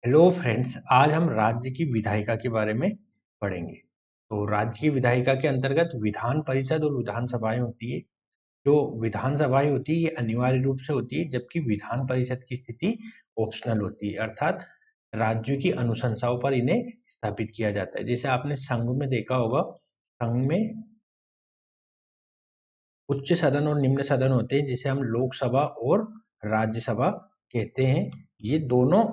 Hello friends, आज हम राज्य की विधायिका के बारे में पढ़ेंगे। तो राज्य की विधायिका के अंतर्गत विधान परिषद और विधानसभाएं होती है। जो विधानसभाएं होती है ये अनिवार्य रूप से होती है, जबकि विधान परिषद की स्थिति ऑप्शनल होती है, अर्थात राज्यों की अनुशंसाओं पर इन्हें स्थापित किया जाता है। जैसे आपने संघ में देखा होगा, संघ में उच्च सदन और निम्न सदन होते हैं, जिसे हम लोकसभा और राज्यसभा कहते हैं। ये दोनों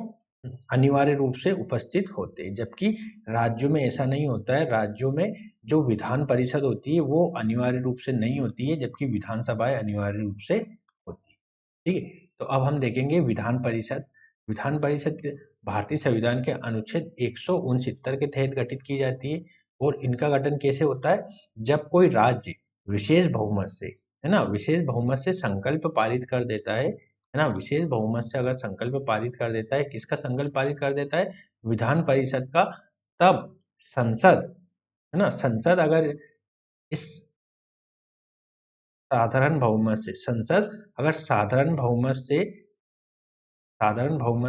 अनिवार्य रूप से उपस्थित होते हैं, जबकि राज्यों में ऐसा नहीं होता है। राज्यों में जो विधान परिषद होती है वो अनिवार्य रूप से नहीं होती है, जबकि विधानसभाएं अनिवार्य रूप से होती है। ठीक है, तो अब हम देखेंगे विधान परिषद। विधान परिषद भारतीय संविधान के अनुच्छेद 169 के तहत गठित की जाती है। और इनका गठन कैसे होता है? जब कोई राज्य विशेष बहुमत से, है ना, विशेष बहुमत से संकल्प पारित कर देता है ना, विशेष बहुमत से अगर संकल्प पारित कर देता है, किसका संकल्प पारित कर देता है? विधान परिषद का। तब संसद, है ना, संसद अगर इस साधारण बहुमत से, संसद अगर साधारण बहुमत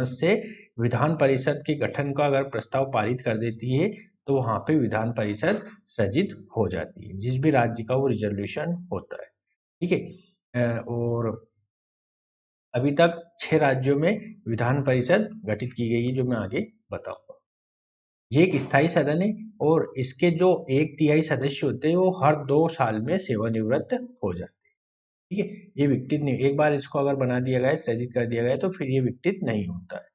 से विधान परिषद के गठन का अगर प्रस्ताव पारित कर देती है, तो वहां पे विधान परिषद सृजित हो जाती है, जिस भी राज्य का वो रिजोल्यूशन होता है। ठीक है, और अभी तक 6 राज्यों में विधान परिषद गठित की गई है, जो मैं आगे बताऊंगा। ये एक स्थायी सदन है और इसके जो 1/3 सदस्य होते हैं वो हर 2 साल में सेवानिवृत्त हो जाते हैं। ठीक है, ये विघटित नहीं, एक बार इसको अगर बना दिया गया है, सृजित कर दिया गया है, तो फिर ये विघटित नहीं होता है।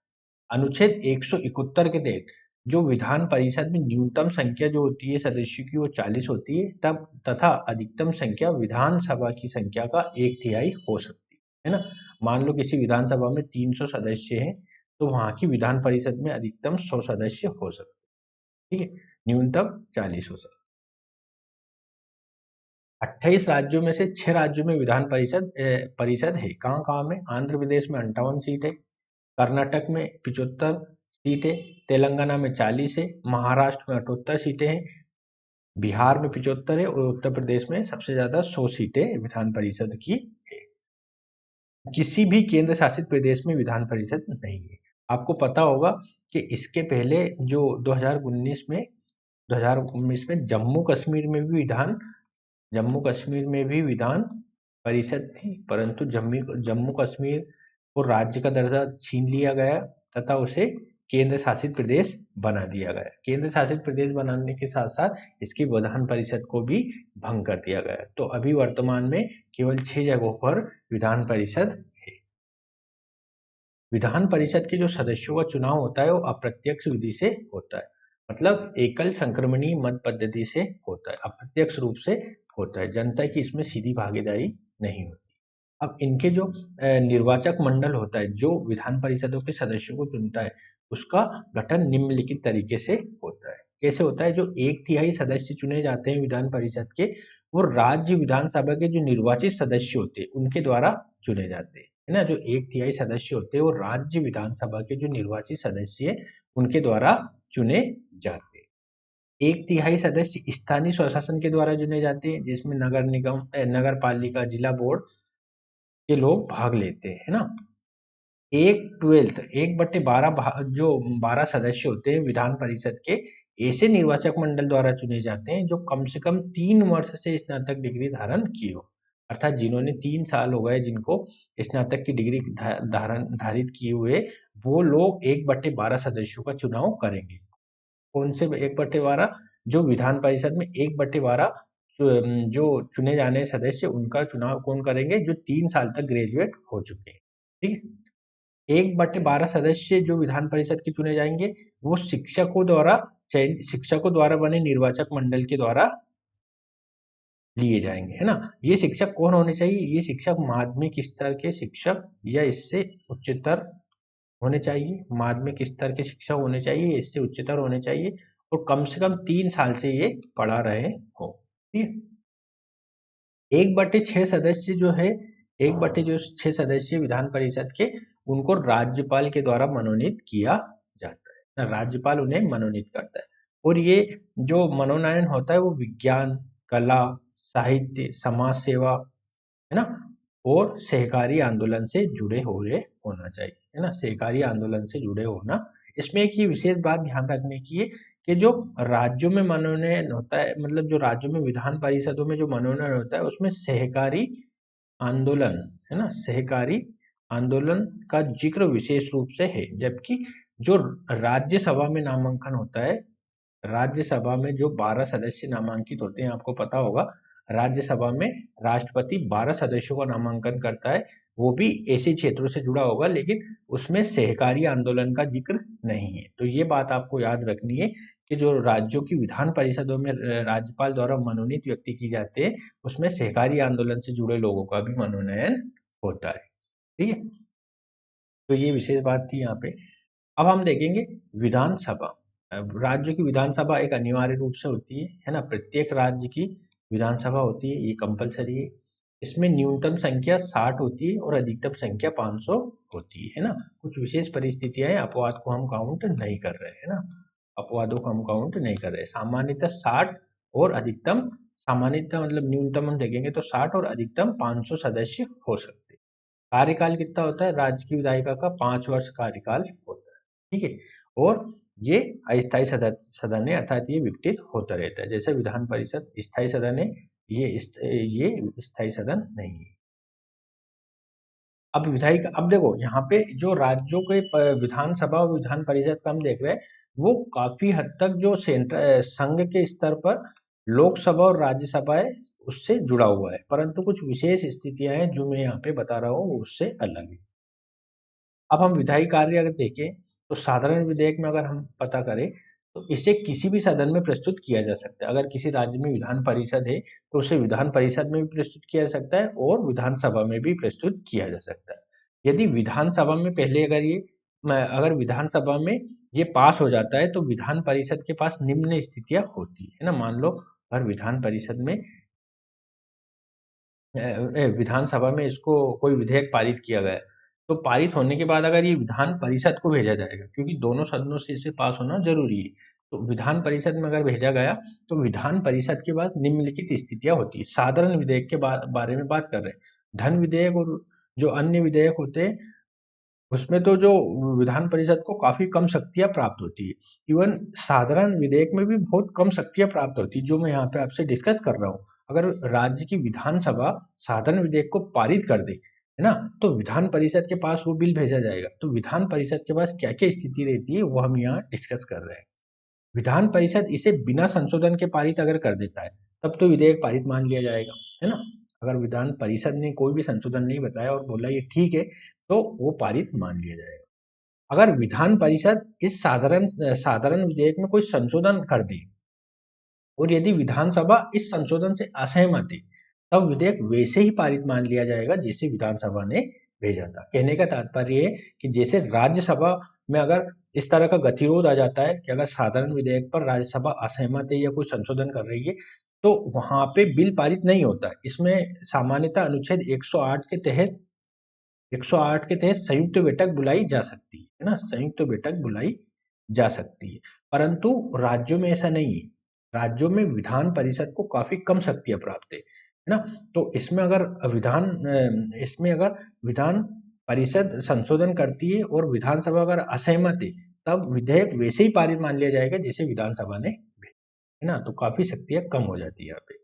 अनुच्छेद 171 के तहत जो विधान परिषद में न्यूनतम संख्या जो होती है सदस्यों की वो 40 होती है, तब तथा अधिकतम संख्या विधानसभा की संख्या का 1/3 हो सकती है ना। मान लो किसी विधानसभा में 300 सदस्य हैं, तो वहां की विधान परिषद में अधिकतम 100 सदस्य हो सकते हैं। ठीक है, न्यूनतम 40 हो सकते। 28 राज्यों में से 6 राज्यों में विधान परिषद है। कहाँ कहाँ में? आंध्र प्रदेश में 58 सीट है, कर्नाटक में 75 सीट है, तेलंगाना में 40 है, महाराष्ट्र में 78 सीटें हैं, बिहार में 75 है और उत्तर प्रदेश में सबसे ज्यादा 100 सीटें विधान परिषद की है। किसी भी केंद्र शासित प्रदेश में विधान परिषद नहीं है। आपको पता होगा कि इसके पहले जो 2019 में जम्मू कश्मीर में भी विधान परिषद थी, परंतु जम्मू कश्मीर को राज्य का दर्जा छीन लिया गया तथा उसे केंद्र शासित प्रदेश बना दिया गया। केंद्र शासित प्रदेश बनाने के साथ साथ इसकी विधान परिषद को भी भंग कर दिया गया। तो अभी वर्तमान में केवल 6 जगहों पर विधान परिषद है। विधान परिषद के जो सदस्यों का चुनाव होता है वो अप्रत्यक्ष विधि से होता है, मतलब एकल संक्रमणीय मत पद्धति से होता है, अप्रत्यक्ष रूप से होता है। जनता की इसमें सीधी भागीदारी नहीं होती। अब इनके जो निर्वाचक मंडल होता है, जो विधान परिषदों के सदस्यों को चुनता है, उसका गठन निम्नलिखित तरीके से होता है। कैसे होता है? जो 1/3 सदस्य चुने जाते हैं विधान परिषद के, वो राज्य विधानसभा के जो निर्वाचित सदस्य होते हैं उनके द्वारा चुने जाते हैं, है ना। जो 1/3 सदस्य होते हैं वो राज्य विधानसभा के जो निर्वाचित सदस्य हैं उनके द्वारा चुने जाते हैं। 1/3 सदस्य स्थानीय स्वशासन के द्वारा चुने जाते हैं, जिसमें नगर निगम, नगर पालिका, जिला बोर्ड के लोग भाग लेते हैं, है ना। 1/12 1/12 जो 12 सदस्य होते हैं विधान परिषद के, ऐसे निर्वाचक मंडल द्वारा चुने जाते हैं जो कम से कम 3 वर्ष से स्नातक डिग्री धारण की हो, अर्थात जिन्होंने 3 साल हो गए जिनको स्नातक की डिग्री धारित किए हुए, वो लोग 1/12 सदस्यों का चुनाव करेंगे। कौन से 1/12? जो विधान परिषद में 1/12 जो चुने जाने सदस्य उनका चुनाव कौन करेंगे? जो 3 साल तक ग्रेजुएट हो चुके हैं। ठीक है, 1/12 सदस्य जो विधान परिषद के चुने जाएंगे वो शिक्षकों द्वारा बने निर्वाचक मंडल के द्वारा लिए जाएंगे, है ना। ये शिक्षक कौन होने चाहिए? ये शिक्षक माध्यमिक स्तर के शिक्षक या इससे उच्चतर होने चाहिए। माध्यमिक स्तर के शिक्षक होने चाहिए, इससे उच्चतर होने चाहिए, और कम से कम 3 साल से ये पढ़ा रहे हो। ठीक है, 1/6 सदस्य जो है, 1/6 सदस्य विधान परिषद के, उनको राज्यपाल के द्वारा मनोनीत किया जाता है। राज्यपाल उन्हें मनोनीत करता है, और ये जो मनोनयन होता है वो विज्ञान, कला, साहित्य, समाज सेवा, है ना, और सहकारी आंदोलन से जुड़े हुए होना चाहिए, है ना। सहकारी आंदोलन से जुड़े होना इसमें एक ये विशेष बात ध्यान रखने की है कि जो राज्यों में मनोनयन होता है, मतलब जो राज्यों में विधान परिषदों में जो मनोनयन होता है उसमें सहकारी आंदोलन, है ना, सहकारी आंदोलन का जिक्र विशेष रूप से है। जबकि जो राज्यसभा में नामांकन होता है, राज्यसभा में जो 12 सदस्य नामांकित होते हैं, आपको पता होगा राज्यसभा में राष्ट्रपति 12 सदस्यों का नामांकन करता है, वो भी ऐसे क्षेत्रों से जुड़ा होगा, लेकिन उसमें सहकारी आंदोलन का जिक्र नहीं है। तो ये बात आपको याद रखनी है कि जो राज्यों की विधान परिषदों में राज्यपाल द्वारा मनोनीत व्यक्ति की जाते हैं, उसमें सहकारी आंदोलन से जुड़े लोगों का भी मनोनयन होता है। ठीक है, तो ये विशेष बात थी यहाँ पे। अब हम देखेंगे विधानसभा। राज्य की विधानसभा एक अनिवार्य रूप से होती है ना, प्रत्येक राज्य की विधानसभा होती है, ये कंपलसरी है। इसमें न्यूनतम संख्या 60 होती है और अधिकतम संख्या 500 होती है ना। कुछ विशेष परिस्थितियां हैं, अपवाद को हम काउंट नहीं कर रहे हैं ना, अपवादों को हम काउंट नहीं कर रहे। सामान्यतः 60 और अधिकतम, सामान्यतः मतलब न्यूनतम हम देखेंगे तो 60 और अधिकतम 500 सदस्य हो सकते हैं। कार्यकाल कितना होता है? राज्य की विधायिका का 5 वर्ष कार्यकाल होता है। ठीक है, और ये अस्थायी सदन है, अर्थात ये विघटित होता रहता है। जैसे विधान परिषद स्थायी सदन है, ये स्थायी सदन नहीं है। अब विधायिका, अब देखो यहाँ पे जो राज्यों के विधानसभा और विधान परिषद का हम देख रहे हैं, वो काफी हद तक जो संघ के स्तर पर लोकसभा और राज्यसभा है उससे जुड़ा हुआ है, परंतु कुछ विशेष स्थितियां हैं जो मैं यहाँ पे बता रहा हूँ, वो उससे अलग है। अब हम विधायी कार्य अगर देखें तो साधारण विधेयक में अगर हम पता करें तो इसे किसी भी सदन में प्रस्तुत किया जा सकता है। अगर किसी राज्य में विधान परिषद है तो उसे विधान परिषद में भी प्रस्तुत किया जा सकता है और विधानसभा में भी प्रस्तुत किया जा सकता है। यदि विधानसभा में पहले अगर विधानसभा में ये पास हो जाता है तो विधान परिषद के पास निम्न स्थितियां होती है ना। मान लो अगर विधान परिषद में विधानसभा में इसको कोई विधेयक पारित किया गया है, तो पारित होने के बाद अगर ये विधान परिषद को भेजा जाएगा, क्योंकि दोनों सदनों से इसे पास होना जरूरी है, तो विधान परिषद में अगर भेजा गया तो विधान परिषद के बाद निम्नलिखित स्थितियां होती है। साधारण विधेयक के बारे में बात कर रहे हैं। धन विधेयक और जो अन्य विधेयक होते हैं उसमें तो जो विधान परिषद को काफी कम शक्तियां प्राप्त होती है। इवन साधारण विधेयक में भी बहुत कम शक्तियां प्राप्त होती है, जो मैं यहाँ पे आपसे डिस्कस कर रहा हूँ। अगर राज्य की विधानसभा साधारण विधेयक को पारित कर दे, है ना, तो विधान परिषद के पास वो बिल भेजा जाएगा। तो विधान परिषद के पास क्या क्या स्थिति रहती है वो हम यहाँ डिस्कस कर रहे हैं। विधान परिषद इसे बिना संशोधन के पारित अगर कर देता है तब तो विधेयक पारित मान लिया जाएगा, है ना। अगर विधान परिषद ने कोई भी संशोधन नहीं बताया और बोला ये ठीक है, तो वो पारित मान लिया जाएगा। अगर विधान परिषद इस साधारण विधेयक में कोई संशोधन कर दे और यदि विधानसभा इस संशोधन से असहमत है, तब विधेयक वैसे ही पारित मान लिया जाएगा जैसे विधानसभा ने भेजा था। कहने का तात्पर्य है कि जैसे राज्यसभा में अगर इस तरह का गतिरोध आ जाता है कि अगर साधारण विधेयक पर राज्यसभा असहमत है या कोई संशोधन कर रही है, तो वहां पे बिल पारित नहीं होता। इसमें सामान्यतः अनुच्छेद 108 के तहत संयुक्त बैठक बुलाई जा सकती है ना, संयुक्त बैठक बुलाई जा सकती है। परंतु राज्यों में ऐसा नहीं है। राज्यों में विधान परिषद को काफी कम शक्तियां प्राप्त है ना। तो इसमें अगर विधान परिषद संशोधन करती है और विधानसभा अगर असहमत है, तब विधेयक वैसे ही पारित मान लिया जाएगा जैसे विधानसभा ने भेजा, है ना। तो काफी शक्तियां कम हो जाती है यहाँ पे।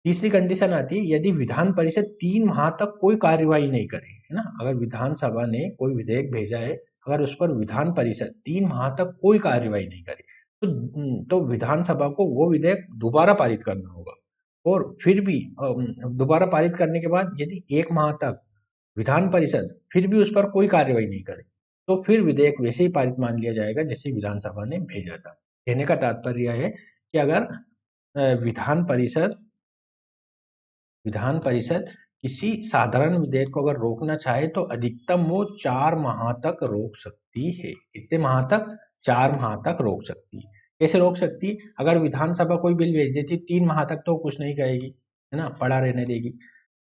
तीसरी कंडीशन आती है यदि विधान परिषद 3 माह तक कोई कार्यवाही नहीं करे, है ना। अगर विधानसभा ने कोई विधेयक भेजा है, अगर उस पर विधान परिषद 3 माह तक कोई कार्यवाही नहीं करे, तो विधानसभा को वो विधेयक दोबारा पारित करना होगा। और फिर भी दोबारा पारित करने के बाद यदि 1 माह तक विधान परिषद फिर भी उस पर कोई कार्यवाही नहीं करे, तो फिर विधेयक वैसे ही पारित मान लिया जाएगा जैसे विधानसभा ने भेजा था। कहने का तात्पर्य है कि अगर विधान परिषद किसी साधारण विधेयक को अगर रोकना चाहे तो अधिकतम वो 4 माह तक रोक सकती है। कितने माह तक? 4 माह तक रोक सकती है। कैसे रोक सकती है? अगर विधानसभा कोई बिल भेज देती 3 माह तक तो कुछ नहीं कहेगी, है ना, पड़ा रहने देगी।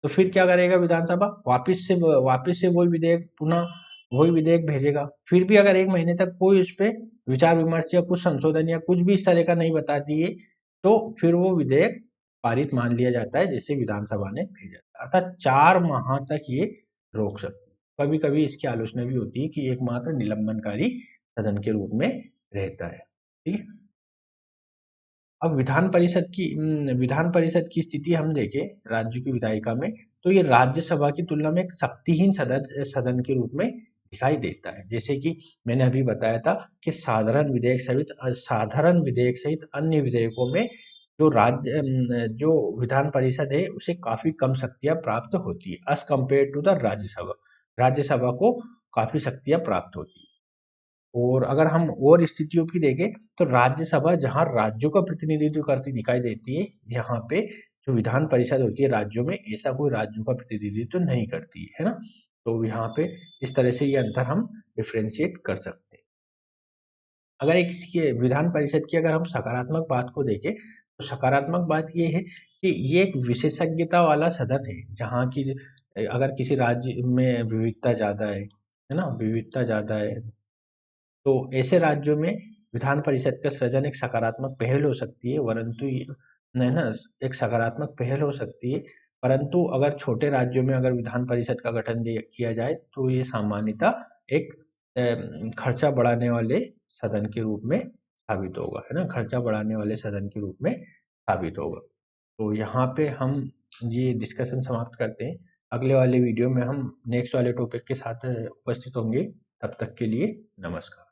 तो फिर क्या करेगा विधानसभा? वापिस से वही विधेयक भेजेगा। फिर भी अगर 1 महीने तक कोई उस पर विचार विमर्श या कुछ संशोधन या कुछ भी इस तरह का नहीं बताती है, तो फिर वो विधेयक पारित मान लिया जाता है जैसे विधानसभा ने भेजा था। अर्थात 4 माह तक ये रोक सकती है। कभी कभी इसकी आलोचना भी होती है कि एकमात्र निलंबनकारी सदन के रूप में रहता है। ठीक है। अब विधान परिषद की स्थिति हम देखें राज्य की विधायिका में, तो ये राज्यसभा की तुलना में एक शक्तिहीन सदन के रूप में दिखाई देता है। जैसे कि मैंने अभी बताया था कि साधारण विधेयक सहित अन्य विधेयकों में जो विधान परिषद है उसे काफी कम शक्तियां प्राप्त होती है as compared to the Rajya Sabha. Rajya Sabha को काफी शक्तियां प्राप्त होती है। और अगर हम और स्थितियों की देखें तो राज्यसभा जहां राज्यों का प्रतिनिधित्व करती दिखाई देती है, यहाँ पे जो विधान परिषद होती है राज्यों में ऐसा कोई राज्यों का प्रतिनिधित्व नहीं करती है ना। तो यहाँ पे इस तरह से ये अंतर हम डिफ्रेंशिएट कर सकते हैं। अगर एक इसकी विधान परिषद की अगर हम सकारात्मक बात को देखें तो सकारात्मक बात ये है कि ये एक विशेषज्ञता वाला सदन है, जहाँ की अगर किसी राज्य में विविधता ज्यादा है ना, विविधता ज्यादा है, तो ऐसे राज्यों में विधान परिषद का सृजन एक सकारात्मक पहल हो सकती है, परंतु है ना, एक सकारात्मक पहल हो सकती है। परंतु अगर छोटे राज्यों में अगर विधान परिषद का गठन किया जाए तो ये सामान्यतः एक खर्चा बढ़ाने वाले सदन के रूप में साबित होगा, है ना, खर्चा बढ़ाने वाले सदन के रूप में साबित होगा। तो यहाँ पे हम ये डिस्कशन समाप्त करते हैं। अगले वाले वीडियो में हम नेक्स्ट वाले टॉपिक के साथ उपस्थित होंगे। तब तक के लिए नमस्कार।